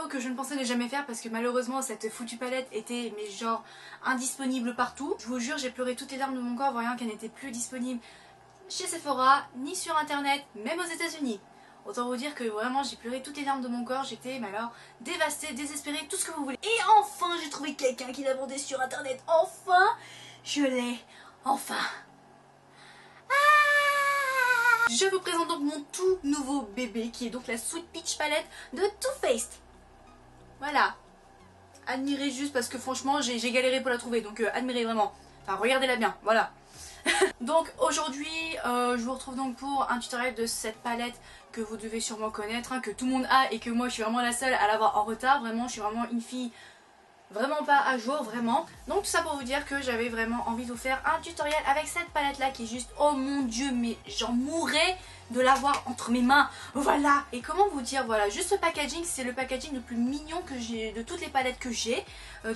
vidéo que je ne pensais ne jamais faire parce que malheureusement cette foutue palette était mais genre indisponible partout. Je vous jure, j'ai pleuré toutes les larmes de mon corps voyant qu'elle n'était plus disponible chez Sephora ni sur internet, même aux États-Unis. Autant vous dire que vraiment j'ai pleuré toutes les larmes de mon corps, j'étais mais alors dévastée, désespérée, tout ce que vous voulez. Et enfin j'ai trouvé quelqu'un qui l'a vendé sur internet, enfin je l'ai, enfin. Je vous présente donc mon tout nouveau bébé qui est donc la Sweet Peach Palette de Too Faced. Voilà. Admirez juste parce que franchement j'ai galéré pour la trouver, donc admirez vraiment. Enfin regardez-la bien, voilà. Donc aujourd'hui je vous retrouve donc pour un tutoriel de cette palette que vous devez sûrement connaître, hein, que tout le monde a et que moi je suis vraiment la seule à l'avoir en retard. Vraiment je suis vraiment une fille vraiment pas à jour, vraiment. Donc tout ça pour vous dire que j'avais vraiment envie de vous faire un tutoriel avec cette palette là qui est juste, oh mon dieu, mais j'en mourrais de l'avoir entre mes mains. Voilà. Et comment vous dire, voilà, juste ce packaging, c'est le packaging le plus mignon que j'ai de toutes les palettes que j'ai.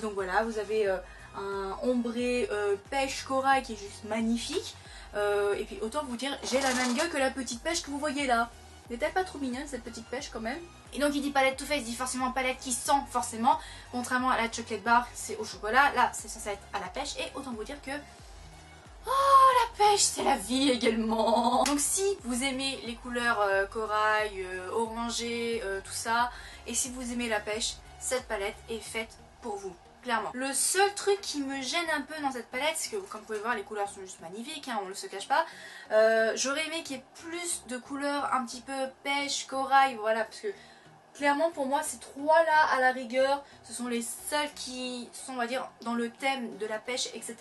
Donc voilà, vous avez un ombré pêche corail qui est juste magnifique. Et puis autant vous dire, j'ai la même gueule que la petite pêche que vous voyez là. N'est-elle pas trop mignonne cette petite pêche quand même? Et donc il dit palette Too Faced, dit forcément palette qui sent forcément. Contrairement à la chocolate bar, c'est au chocolat. Là c'est censé être à la pêche. Et autant vous dire que... oh la pêche c'est la vie également. Donc si vous aimez les couleurs corail, orangé, tout ça. Et si vous aimez la pêche, cette palette est faite pour vous. Clairement. Le seul truc qui me gêne un peu dans cette palette, c'est que comme vous pouvez voir les couleurs sont juste magnifiques, hein, on ne se cache pas. J'aurais aimé qu'il y ait plus de couleurs un petit peu pêche, corail, voilà, parce que clairement pour moi ces trois là à la rigueur, ce sont les seuls qui sont on va dire dans le thème de la pêche, etc.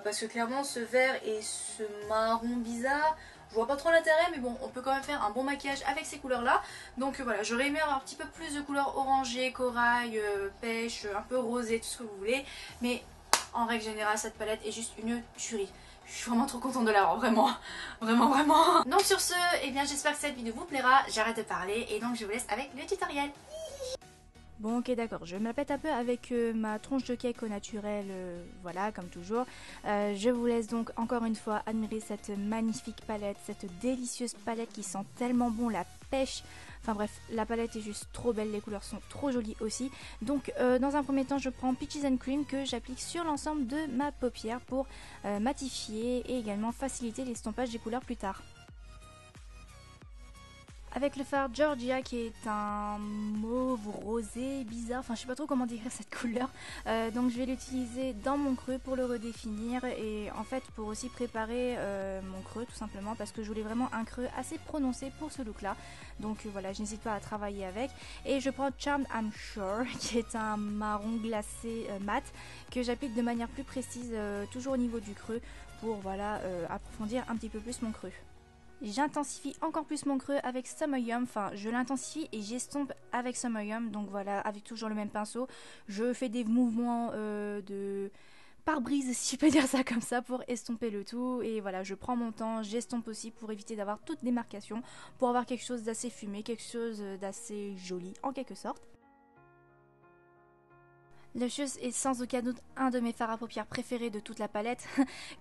Parce que clairement ce vert et ce marron bizarre, je vois pas trop l'intérêt, mais bon, on peut quand même faire un bon maquillage avec ces couleurs là. Donc voilà, j'aurais aimé avoir un petit peu plus de couleurs orangées, corail, pêche, un peu rosé, tout ce que vous voulez. Mais en règle générale, cette palette est juste une tuerie. Je suis vraiment trop contente de l'avoir, vraiment, vraiment, vraiment. Donc sur ce, eh bien j'espère que cette vidéo vous plaira. J'arrête de parler et donc je vous laisse avec le tutoriel. Bon ok d'accord, je me la pète un peu avec ma tronche de cake au naturel, voilà comme toujours. Je vous laisse donc encore une fois admirer cette magnifique palette, cette délicieuse palette qui sent tellement bon la pêche. Enfin bref, la palette est juste trop belle, les couleurs sont trop jolies aussi. Donc dans un premier temps je prends Peaches and Cream que j'applique sur l'ensemble de ma paupière pour matifier et également faciliter l'estompage des couleurs plus tard. Avec le fard Georgia qui est un mauve rosé bizarre, enfin je sais pas trop comment décrire cette couleur, donc je vais l'utiliser dans mon creux pour le redéfinir et en fait pour aussi préparer mon creux tout simplement parce que je voulais vraiment un creux assez prononcé pour ce look là, donc voilà je n'hésite pas à travailler avec. Et je prends Charmed I'm Sure qui est un marron glacé mat que j'applique de manière plus précise toujours au niveau du creux pour voilà approfondir un petit peu plus mon creux. J'intensifie encore plus mon creux avec Summer Yum, enfin je l'intensifie et j'estompe avec Summer Yum, donc voilà, avec toujours le même pinceau, je fais des mouvements de pare-brise si je peux dire ça comme ça pour estomper le tout et voilà je prends mon temps, j'estompe aussi pour éviter d'avoir toute démarcation, pour avoir quelque chose d'assez fumé, quelque chose d'assez joli en quelque sorte. Le chose est sans aucun doute un de mes fards à paupières préférés de toute la palette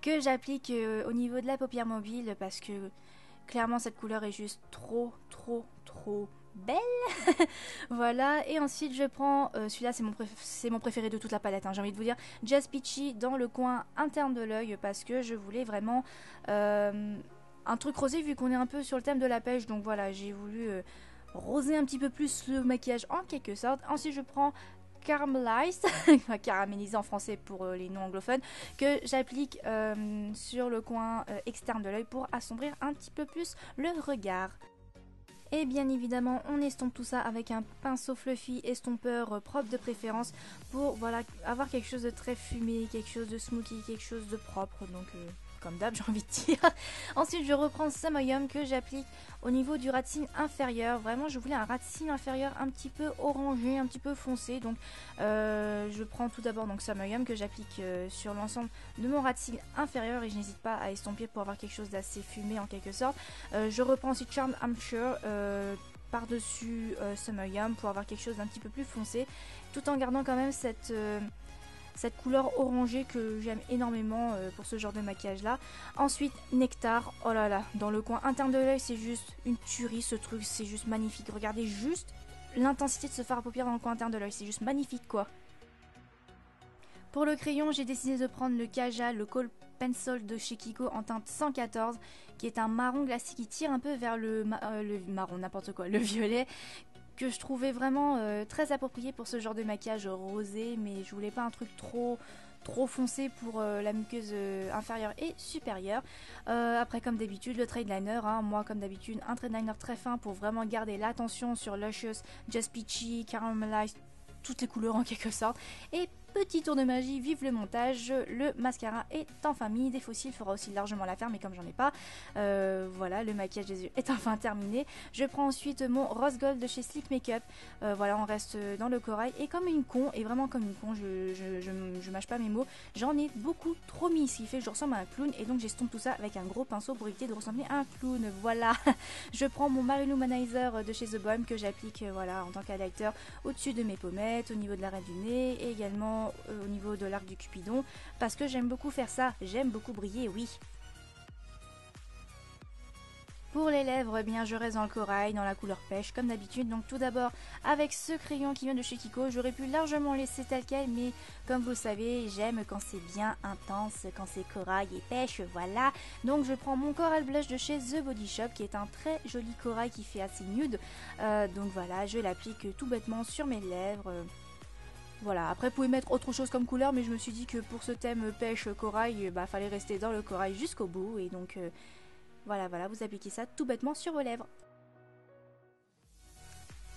que j'applique au niveau de la paupière mobile parce que clairement cette couleur est juste trop belle. Voilà, et ensuite je prends, celui-là c'est mon préféré de toute la palette, hein, j'ai envie de vous dire, Just Peachy dans le coin interne de l'œil parce que je voulais vraiment un truc rosé vu qu'on est un peu sur le thème de la pêche, donc voilà j'ai voulu roser un petit peu plus le maquillage en quelque sorte. Ensuite je prends Caramelized, caramélisé en français pour les non anglophones, que j'applique sur le coin externe de l'œil pour assombrir un petit peu plus le regard. Et bien évidemment on estompe tout ça avec un pinceau fluffy estompeur propre de préférence pour voilà avoir quelque chose de très fumé, quelque chose de smoky, quelque chose de propre, donc comme d'hab j'ai envie de dire. Ensuite je reprends Summer Yum que j'applique au niveau du ras de cils inférieur. Vraiment je voulais un ras de cils inférieur un petit peu orangé, un petit peu foncé, donc je prends tout d'abord donc Summer Yum que j'applique sur l'ensemble de mon ras de cils inférieur et je n'hésite pas à estomper pour avoir quelque chose d'assez fumé en quelque sorte. Je reprends aussi Charmed I'm Sure par-dessus Summer Yum pour avoir quelque chose d'un petit peu plus foncé tout en gardant quand même cette couleur orangée que j'aime énormément pour ce genre de maquillage là. Ensuite Nectar, oh là là, dans le coin interne de l'œil c'est juste une tuerie ce truc, c'est juste magnifique. Regardez juste l'intensité de ce fard à paupières dans le coin interne de l'œil, c'est juste magnifique quoi. Pour le crayon, j'ai décidé de prendre le Kaja, le Kohl Pencil de chez Kiko en teinte 114, qui est un marron glacé qui tire un peu vers le marron, n'importe quoi, le violet, que je trouvais vraiment très approprié pour ce genre de maquillage rosé, mais je voulais pas un truc trop foncé pour la muqueuse inférieure et supérieure. Après, comme d'habitude, le trade liner, hein, moi comme d'habitude, un trade liner très fin pour vraiment garder l'attention sur Luscious, Just Peachy, Caramelized, toutes les couleurs en quelque sorte. Et petit tour de magie, vive le montage, le mascara est enfin mis, des fossiles fera aussi largement l'affaire, mais comme j'en ai pas, voilà, le maquillage des yeux est enfin terminé. Je prends ensuite mon rose gold de chez Sleek Makeup, voilà, on reste dans le corail, et comme une con, et vraiment comme une con, je mâche pas mes mots, j'en ai beaucoup trop mis, ce qui fait que je ressemble à un clown, et donc j'estompe tout ça avec un gros pinceau pour éviter de ressembler à un clown, voilà. Je prends mon Marilumanizer de chez The Bohème que j'applique, voilà, en tant qu'highlighter au-dessus de mes pommettes, au niveau de l'arête du nez, et également au niveau de l'arc du Cupidon, parce que j'aime beaucoup faire ça, j'aime beaucoup briller, oui. Pour les lèvres, eh bien je reste dans le corail, dans la couleur pêche, comme d'habitude. Donc tout d'abord, avec ce crayon qui vient de chez Kiko, j'aurais pu largement laisser tel quel, mais comme vous le savez, j'aime quand c'est bien intense, quand c'est corail et pêche, voilà. Donc je prends mon Coral Blush de chez The Body Shop, qui est un très joli corail qui fait assez nude. Donc voilà, je l'applique tout bêtement sur mes lèvres. Voilà, après vous pouvez mettre autre chose comme couleur, mais je me suis dit que pour ce thème pêche corail, bah fallait rester dans le corail jusqu'au bout, et donc voilà, vous appliquez ça tout bêtement sur vos lèvres.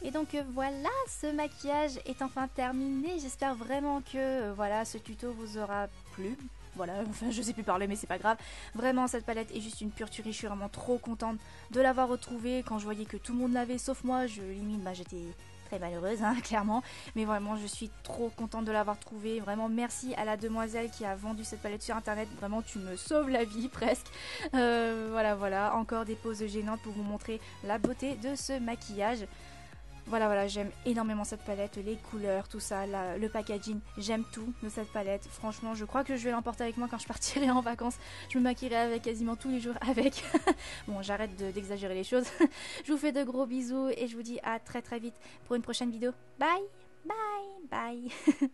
Et donc voilà, ce maquillage est enfin terminé, j'espère vraiment que voilà, ce tuto vous aura plu. Voilà, enfin je sais plus parler mais c'est pas grave. Vraiment cette palette est juste une pure tuerie, je suis vraiment trop contente de l'avoir retrouvée. Quand je voyais que tout le monde l'avait sauf moi, j'étais très malheureuse, hein, clairement, mais vraiment je suis trop contente de l'avoir trouvée. Vraiment merci à la demoiselle qui a vendu cette palette sur internet, vraiment tu me sauves la vie presque. Voilà, encore des poses gênantes pour vous montrer la beauté de ce maquillage. Voilà, j'aime énormément cette palette, les couleurs, tout ça, le packaging, j'aime tout de cette palette. Franchement, je crois que je vais l'emporter avec moi quand je partirai en vacances. Je me maquillerai avec quasiment tous les jours avec. Bon, j'arrête d'exagérer les choses. Je vous fais de gros bisous et je vous dis à très vite pour une prochaine vidéo. Bye, bye, bye.